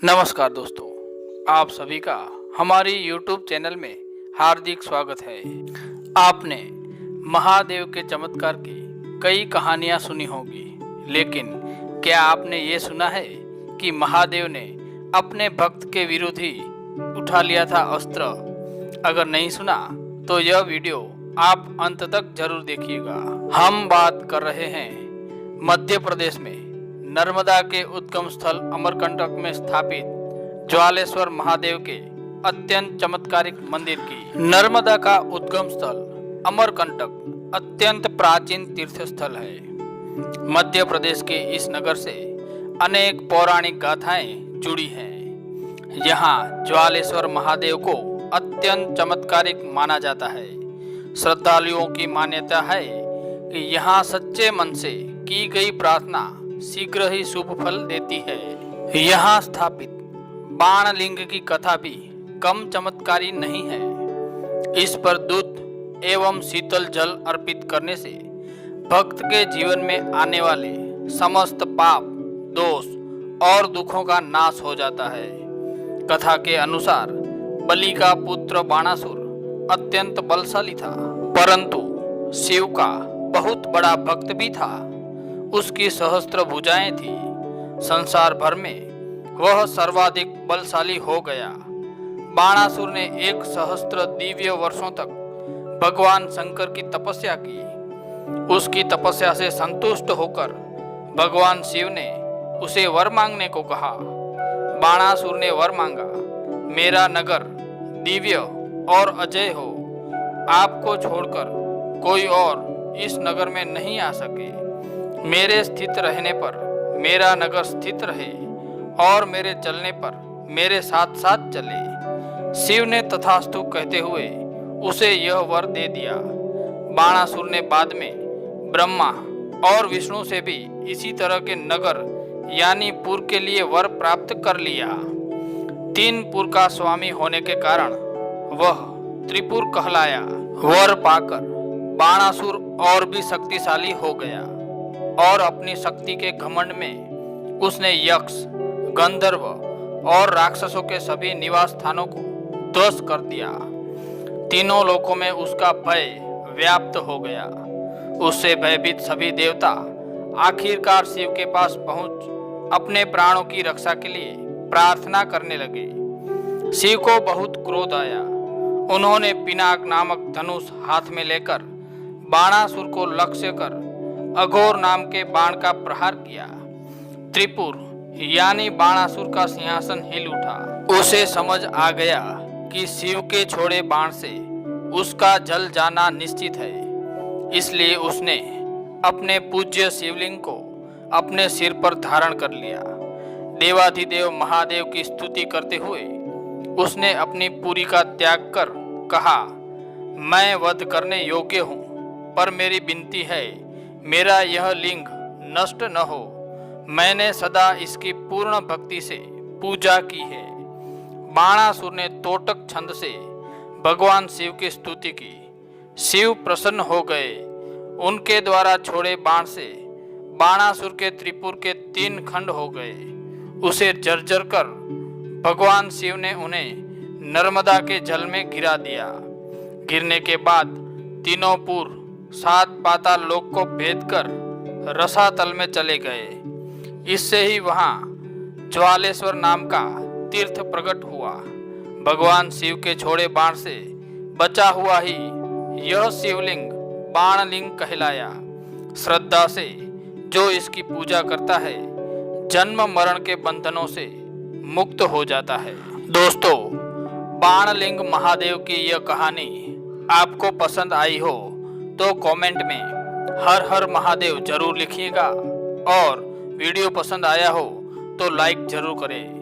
नमस्कार दोस्तों, आप सभी का हमारी YouTube चैनल में हार्दिक स्वागत है। आपने महादेव के चमत्कार की कई कहानियां सुनी होंगी, लेकिन क्या आपने ये सुना है कि महादेव ने अपने भक्त के विरुद्ध ही उठा लिया था अस्त्र? अगर नहीं सुना तो यह वीडियो आप अंत तक जरूर देखिएगा। हम बात कर रहे हैं मध्य प्रदेश में नर्मदा के उद्गम स्थल अमरकंटक में स्थापित ज्वालेश्वर महादेव के अत्यंत चमत्कारिक मंदिर की। नर्मदा का उद्गम स्थल अमरकंटक अत्यंत प्राचीन तीर्थ स्थल है। मध्य प्रदेश के इस नगर से अनेक पौराणिक गाथाएं जुड़ी हैं। यहाँ ज्वालेश्वर महादेव को अत्यंत चमत्कारिक माना जाता है। श्रद्धालुओं की मान्यता है कि यहाँ सच्चे मन से की गई प्रार्थना शीघ्र ही शुभ फल देती है। यहाँ स्थापित बाण लिंग की कथा भी कम चमत्कारी नहीं है। इस पर दूध एवं शीतल जल अर्पित करने से भक्त के जीवन में आने वाले समस्त पाप, दोष और दुखों का नाश हो जाता है। कथा के अनुसार बलि का पुत्र बाणासुर अत्यंत बलशाली था, परंतु शिव का बहुत बड़ा भक्त भी था। उसकी सहस्त्र भुजाएं थी। संसार भर में वह सर्वाधिक बलशाली हो गया। बाणासुर ने 1 सहस्त्र दिव्य वर्षों तक भगवान शंकर की तपस्या की। उसकी तपस्या से संतुष्ट होकर भगवान शिव ने उसे वर मांगने को कहा। बाणासुर ने वर मांगा, मेरा नगर दिव्य और अजय हो। आपको छोड़कर कोई और इस नगर में नहीं आ सके। मेरे स्थित रहने पर मेरा नगर स्थित रहे और मेरे चलने पर मेरे साथ साथ चले। शिव ने तथास्तु कहते हुए उसे यह वर दे दिया। बाणासुर ने बाद में ब्रह्मा और विष्णु से भी इसी तरह के नगर यानी पुर के लिए वर प्राप्त कर लिया। 3 पुर का स्वामी होने के कारण वह त्रिपुर कहलाया। वर पाकर बाणासुर और भी शक्तिशाली हो गया और अपनी शक्ति के घमंड में उसने यक्ष, गंधर्व और राक्षसों के सभी निवास स्थानों को ध्वस्त कर दिया। तीनों लोकों में उसका भय व्याप्त हो गया। उससे भयभीत सभी देवता आखिरकार शिव के पास पहुंच अपने प्राणों की रक्षा के लिए प्रार्थना करने लगे। शिव को बहुत क्रोध आया। उन्होंने पिनाक नामक धनुष हाथ में लेकर बाणासुर को लक्ष्य कर अघोर नाम के बाण का प्रहार किया। त्रिपुर यानी बाणासुर का सिंहासन हिल उठा। उसे समझ आ गया कि शिव के छोड़े बाण से उसका जल जाना निश्चित है। इसलिए उसने अपने पूज्य शिवलिंग को अपने सिर पर धारण कर लिया। देवाधिदेव महादेव की स्तुति करते हुए उसने अपनी पुरी का त्याग कर कहा, मैं वध करने योग्य हूँ, पर मेरी विनती है मेरा यह लिंग नष्ट न हो। मैंने सदा इसकी पूर्ण भक्ति से पूजा की है। बाणासुर ने तोटक छंद से भगवान शिव की स्तुति की। शिव प्रसन्न हो गए। उनके द्वारा छोड़े बाण से बाणासुर के त्रिपुर के 3 खंड हो गए। उसे जर्जर कर भगवान शिव ने उन्हें नर्मदा के जल में गिरा दिया। गिरने के बाद तीनों पुर 7 पाताल लोक को भेद कर रसातल में चले गए। इससे ही वहां ज्वालेश्वर नाम का तीर्थ प्रकट हुआ। भगवान शिव के छोड़े बाण से बचा हुआ ही यह शिवलिंग बाणलिंग कहलाया। श्रद्धा से जो इसकी पूजा करता है जन्म मरण के बंधनों से मुक्त हो जाता है। दोस्तों, बाणलिंग महादेव की यह कहानी आपको पसंद आई हो तो कमेंट में हर हर महादेव जरूर लिखिएगा और वीडियो पसंद आया हो तो लाइक जरूर करें।